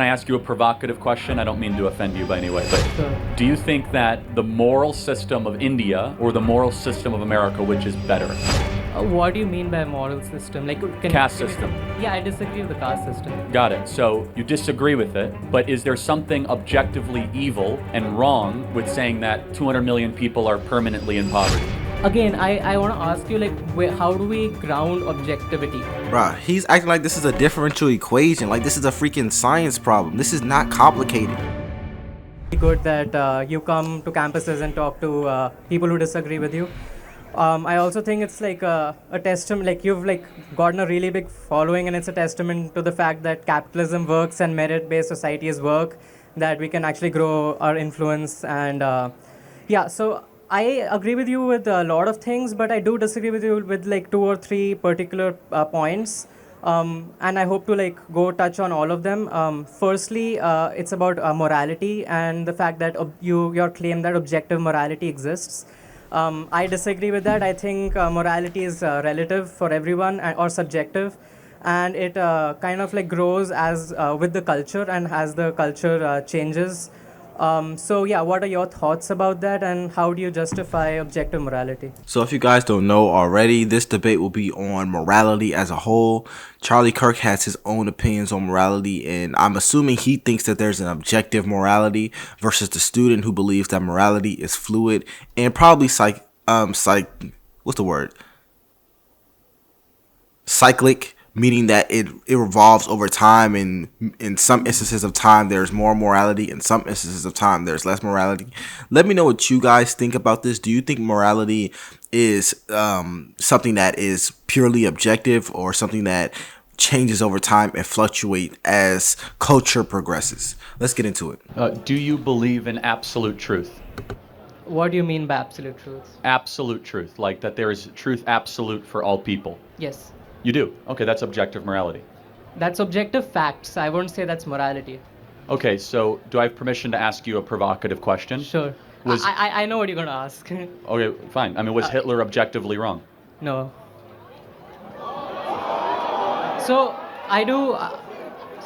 I ask you a provocative question? I don't mean to offend you by any way, but Sure. do you think that the moral system of India or the moral system of America, which is better? What do you mean by moral system? Like, Caste give me system. Yeah, I disagree with the caste system. Got it. So you disagree with it, but is there something objectively evil and wrong with saying that 200 million people are permanently in poverty? Again, I want to ask you, like, how do we ground objectivity? Bruh, he's acting like this is a differential equation, like this is a freaking science problem. This is not complicated. Good that you come to campuses and talk to people who disagree with you. I also think it's like a testament, like you've like gotten a really big following, and it's a testament to the fact that capitalism works and merit-based societies work, that we can actually grow our influence. And yeah, so I agree with you with a lot of things, but I do disagree with you with like 2 or 3 particular points. And I hope to like go touch on all of them. Firstly, it's about morality and the fact that your claim that objective morality exists. I disagree with that. I think morality is relative for everyone or subjective, and it kind of like grows as with the culture and as the culture changes. So yeah, what are your thoughts about that, and how do you justify objective morality? So if you guys don't know already, this debate will be on morality as a whole. Charlie Kirk has his own opinions on morality, and I'm assuming he thinks that there's an objective morality versus the student who believes that morality is fluid and probably what's the word? Cyclic, meaning that it revolves over time, and in some instances of time there's more morality, in some instances of time there's less morality. Let me know what you guys think about this. Do you think morality is something that is purely objective, or something that changes over time and fluctuate as culture progresses? Let's get into it. Do you believe in absolute truth? What do you mean by absolute truth? Absolute truth, like that there is truth absolute for all people. Yes. You do? Okay, that's objective morality. That's objective facts. I won't say that's morality. Okay, so do I have permission to ask you a provocative question? Sure. Was- I know what you're going to ask. Okay, fine. I mean, was Hitler objectively wrong? No. So, I do...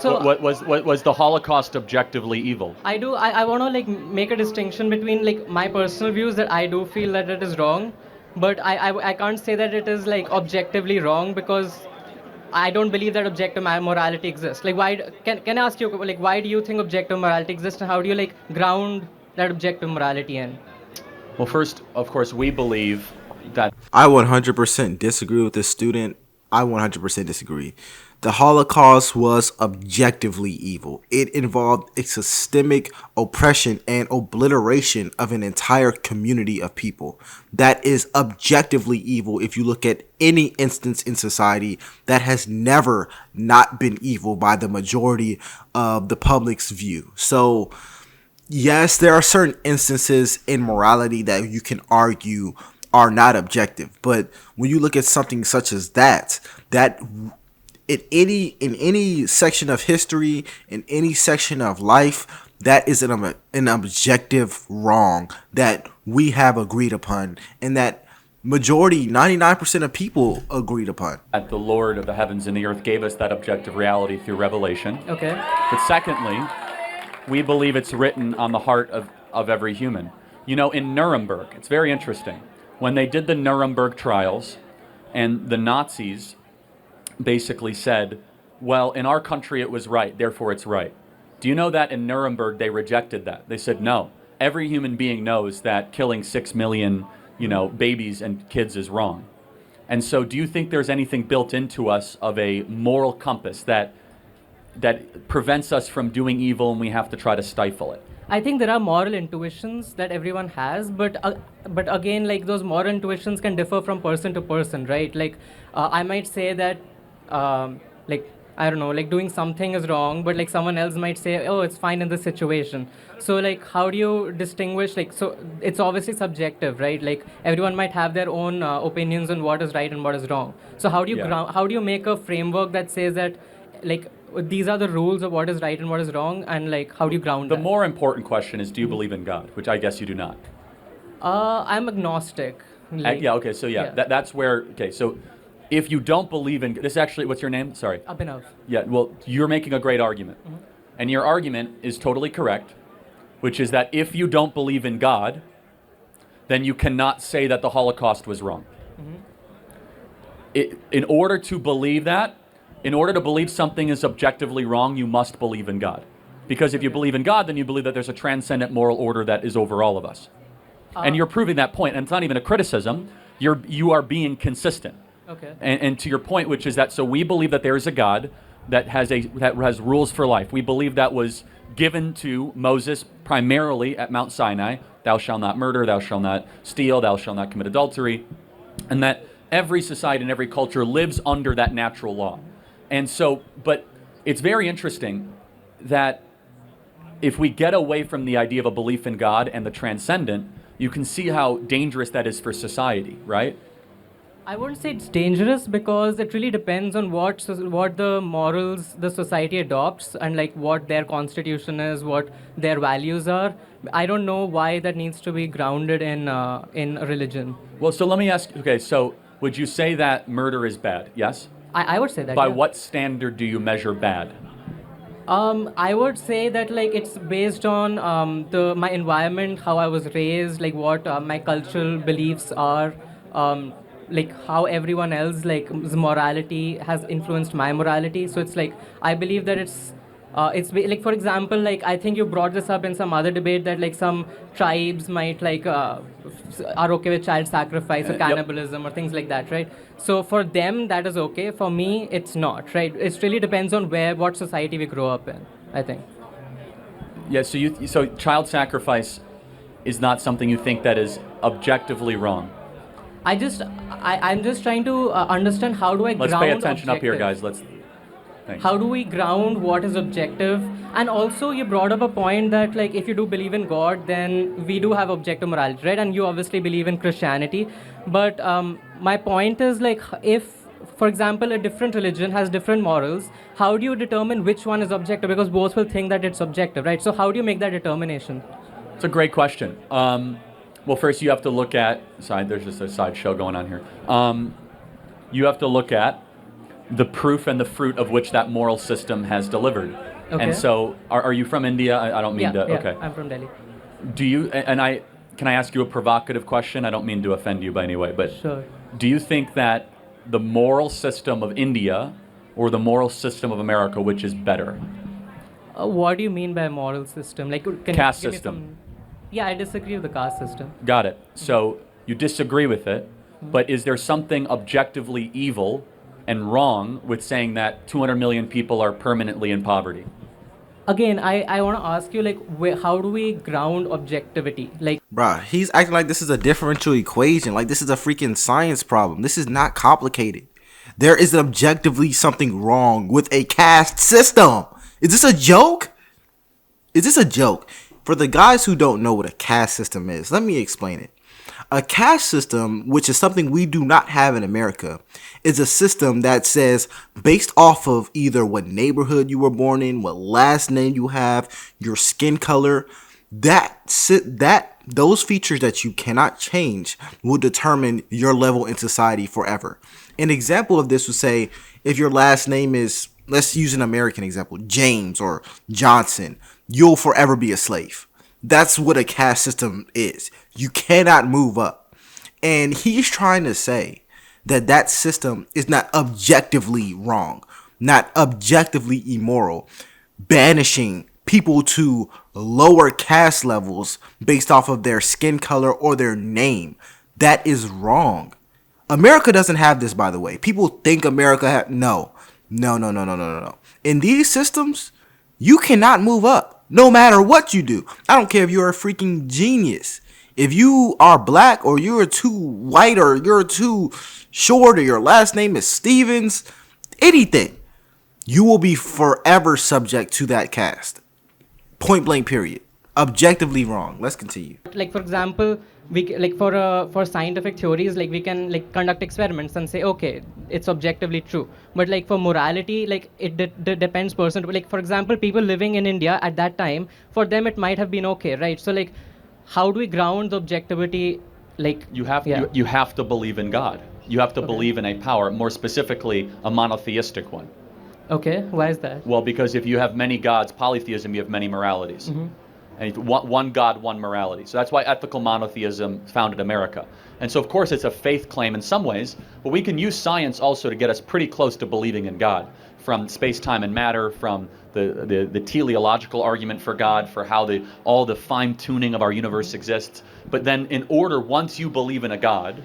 What was the Holocaust objectively evil? I want to like make a distinction between like my personal views, that I do feel that it is wrong, but I can't say that it is like objectively wrong, because I don't believe that objective morality exists. Like, can I ask you, like, why do you think objective morality exists, and how do you like ground that objective morality in? Well, first, of course, we believe that I 100% disagree with this student. I 100% disagree. The Holocaust was objectively evil. It involved a systemic oppression and obliteration of an entire community of people. That is objectively evil if you look at any instance in society that has never not been evil by the majority of the public's view. So, yes, there are certain instances in morality that you can argue are not objective, but when you look at something such as that in any section of history, in any section of life, that is an objective wrong that we have agreed upon, and that majority, 99% of people agreed upon. the Lord of the heavens and the earth gave us that objective reality through revelation. Okay. But secondly, we believe it's written on the heart of every human. You know, in Nuremberg, it's very interesting. When they did the Nuremberg trials, and the Nazis basically said, well, in our country it was right, therefore it's right. Do you know that in Nuremberg they rejected that? They said, no, every human being knows that killing 6 million, babies and kids is wrong. And so do you think there's anything built into us of a moral compass that prevents us from doing evil, and we have to try to stifle it? I think there are moral intuitions that everyone has, but again, like those moral intuitions can differ from person to person, right? Like I might say that, like, I don't know, like doing something is wrong, but like someone else might say, oh, it's fine in this situation. So like, how do you distinguish? Like, so it's obviously subjective, right? Like everyone might have their own opinions on what is right and what is wrong. So how do you how do you make a framework that says that, like, these are the rules of what is right and what is wrong, and like how do you ground The that? more important question is, do you believe in God? Which I guess you do not. I'm agnostic. Like, Yeah, okay, so yeah. that's where, okay, so if you don't believe in, this actually, what's your name? Sorry. Abhinav. Yeah, well, you're making a great argument. And your argument is totally correct, which is that if you don't believe in God, then you cannot say that the Holocaust was wrong. In order to believe that, in order to believe something is objectively wrong, you must believe in God. Because if you believe in God, then you believe that there's a transcendent moral order that is over all of us. And you're proving that point, and it's not even a criticism. You are being consistent. Okay. And to your point, which is that, so we believe that there is a God that has rules for life. We believe that was given to Moses primarily at Mount Sinai. Thou shalt not murder, thou shalt not steal, thou shalt not commit adultery. And that every society and every culture lives under that natural law. And so, but it's very interesting that if we get away from the idea of a belief in God and the transcendent, you can see how dangerous that is for society, right? I wouldn't say it's dangerous because it really depends on what the morals the society adopts and like what their constitution is, what their values are. I don't know why that needs to be grounded in religion. Well, so let me ask, okay, so would you say that murder is bad? Yes? I would say that. By yeah. what standard do you measure bad? I would say that like it's based on my environment, how I was raised, like what my cultural beliefs are, like how everyone else like morality has influenced my morality. So it's like I believe that like for example, like I think you brought this up in some other debate that like some tribes might like are okay with child sacrifice or cannibalism or things like that, right? So for them that is okay. For me, it's not, right? It really depends on what society we grow up in, I think. Yeah. So child sacrifice is not something you think that is objectively wrong. I'm just trying to understand how do I Let's ground pay attention objective. up here, guys. Thanks. How do we ground what is objective? And also you brought up a point that like if you do believe in God, then we do have objective morality, right? And you obviously believe in Christianity. But my point is like if, for example, a different religion has different morals, how do you determine which one is objective? Because both will think that it's objective, right? So how do you make that determination? It's a great question. Well, first you have to look at, there's just a side show going on here. You have to look at the proof and the fruit of which that moral system has delivered. Okay. And so, are you from India? I don't mean to. Yeah, okay. I'm from Delhi. Can I ask you a provocative question? I don't mean to offend you by any way, but sure. Do you think that the moral system of India or the moral system of America, which is better? What do you mean by moral system? Like caste system. Yeah, I disagree with the caste system. Got it. So you disagree with it, but is there something objectively evil and wrong with saying that 200 million people are permanently in poverty? Again, I want to ask you, like, how do we ground objectivity? Like, bruh, he's acting like this is a differential equation. Like this is a freaking science problem. This is not complicated. There is objectively something wrong with a caste system. Is this a joke? Is this a joke? For the guys who don't know what a caste system is, let me explain it. A caste system, which is something we do not have in America, is a system that says based off of either what neighborhood you were born in, what last name you have, your skin color, those features that you cannot change will determine your level in society forever. An example of this would say if your last name is, let's use an American example, James or Johnson, you'll forever be a slave. That's what a caste system is. You cannot move up. And he's trying to say that system is not objectively wrong, not objectively immoral, banishing people to lower caste levels based off of their skin color or their name. That is wrong. America doesn't have this, by the way. People think America no. In these systems, you cannot move up. No matter what you do. I don't care if you're a freaking genius. If you are black or you're too white or you're too short or your last name is Stevens, anything, you will be forever subject to that caste. Point blank period. Objectively wrong. Let's continue. Like for example, we like for scientific theories, like we can like conduct experiments and say, okay, it's objectively true. But like for morality, like it depends person to, like for example, people living in India at that time, for them it might have been okay, right? So like, how do we ground the objectivity? Like you have to believe in God. You have to believe in a power, more specifically a monotheistic one. Okay, why is that? Well, because if you have many gods, polytheism, you have many moralities. And one God, one morality. So that's why ethical monotheism founded America. And so, of course, it's a faith claim in some ways, but we can use science also to get us pretty close to believing in God, from space, time, and matter, from the teleological argument for God, for how all the fine-tuning of our universe exists. But then in order, once you believe in a God,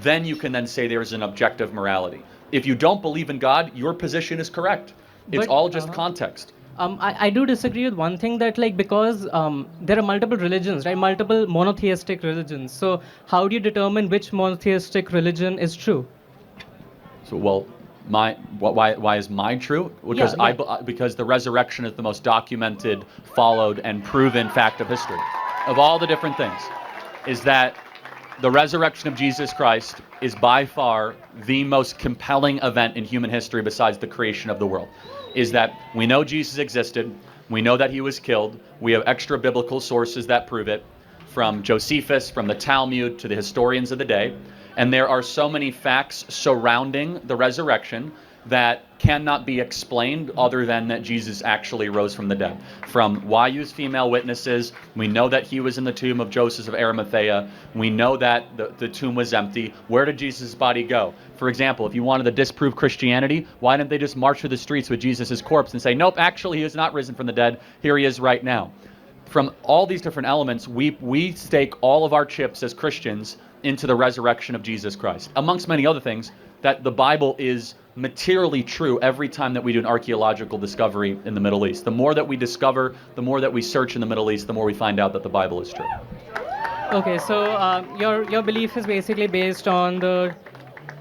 then you can then say there's an objective morality. If you don't believe in God, your position is correct. It's But, all just context. I do disagree with one thing, that like, because there are multiple religions, right? Multiple monotheistic religions. So how do you determine which monotheistic religion is true? So, well, why is mine true? Because Yeah. because the resurrection is the most documented, followed, and proven fact of history. Of all the different things, is that the resurrection of Jesus Christ is by far the most compelling event in human history besides the creation of the world. Is that we know Jesus existed, we know that he was killed, we have extra biblical sources that prove it, from Josephus, from the Talmud, to the historians of the day, and there are so many facts surrounding the resurrection that cannot be explained other than that Jesus actually rose from the dead. From Wayu's female witnesses, we know that he was in the tomb of Joseph of Arimathea. We know that the tomb was empty. Where did Jesus' body go? For example, if you wanted to disprove Christianity, why didn't they just march through the streets with Jesus' corpse and say, nope, actually he is not risen from the dead. Here he is right now. From all these different elements, we stake all of our chips as Christians into the resurrection of Jesus Christ. Amongst many other things, that the Bible is materially true every time that we do an archaeological discovery in the Middle East. The more that we discover, the more that we search in the Middle East, the more we find out that the Bible is true. Okay, so your belief is basically based on the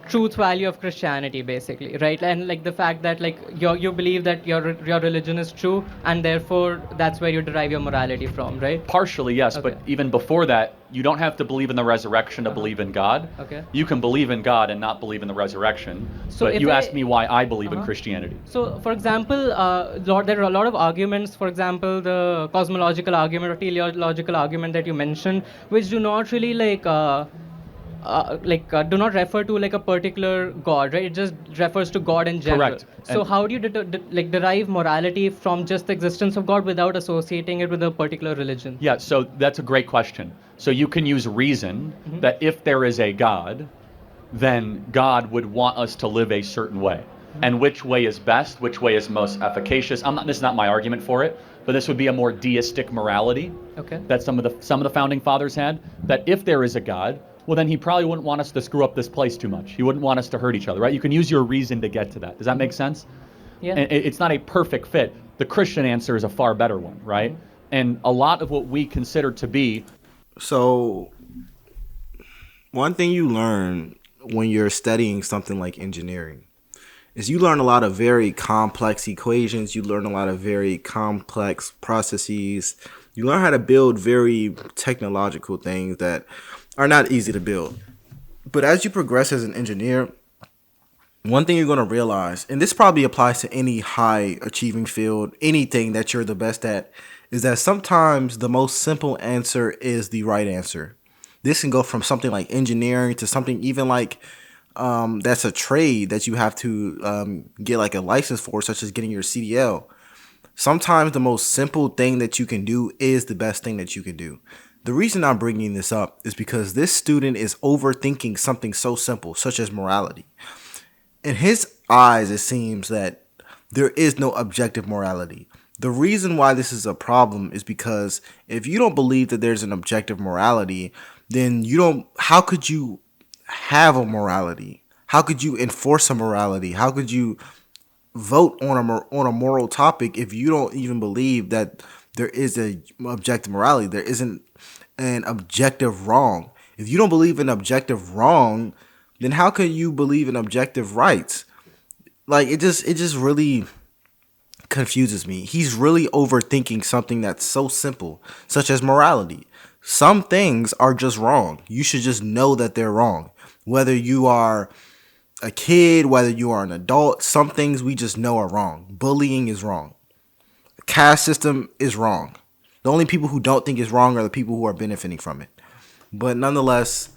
truth value of Christianity, basically, right? And like the fact that like you believe that your religion is true, and therefore that's where you derive your morality from, right? Partially, yes, Okay. but even before that, you don't have to believe in the resurrection to believe in God. Okay. You can believe in God and not believe in the resurrection. So But if you I- asked me why I believe in Christianity. So, for example, there are a lot of arguments, for example, the cosmological argument or teleological argument that you mentioned, which do not really do not refer to like a particular god, right? It just refers to God in general. Correct. So And- how do you derive morality from just the existence of God without associating it with a particular religion? Yeah, so that's a great question. So you can use reason that if there is a God, then God would want us to live a certain way. And which way is best, which way is most efficacious. This is not my argument for it, but this would be a more deistic morality Okay. that some of the founding fathers had, that if there is a God, well then he probably wouldn't want us to screw up this place too much. He wouldn't want us to hurt each other, right? You can use your reason to get to that. Does that make sense? Yeah. And it's not a perfect fit. The Christian answer is a far better one, right? And a lot of what we consider to be. So, one thing you learn when you're studying something like engineering is you learn a lot of very complex equations. You learn a lot of very complex processes. You learn how to build very technological things that are not easy to build. But as you progress as an engineer, one thing you're going to realize, and this probably applies to any high achieving field, anything that you're the best at, is that sometimes the most simple answer is the right answer. This can go from something like engineering to something even like that's a trade that you have to get like a license for, such as getting your CDL. Sometimes the most simple thing that you can do is the best thing that you can do. The reason I'm bringing this up is because this student is overthinking something so simple, such as morality. In his eyes, it seems that there is no objective morality. The reason why this is a problem is because if you don't believe that there's an objective morality, then how could you have a morality? How could you enforce a morality? How could you vote on a moral topic if you don't even believe that there is a objective morality? There isn't an objective wrong. If you don't believe in objective wrong, then how can you believe in objective rights? Like it just really confuses me. He's really overthinking something that's so simple, such as morality. Some things are just wrong. You should just know that they're wrong. Whether you are a kid, whether you are an adult, some things we just know are wrong. Bullying is wrong. The caste system is wrong. The only people who don't think it's wrong are the people who are benefiting from it. But nonetheless,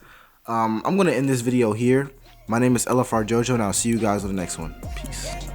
I'm going to end this video here. My name is Jojo, and I'll see you guys on the next one. Peace.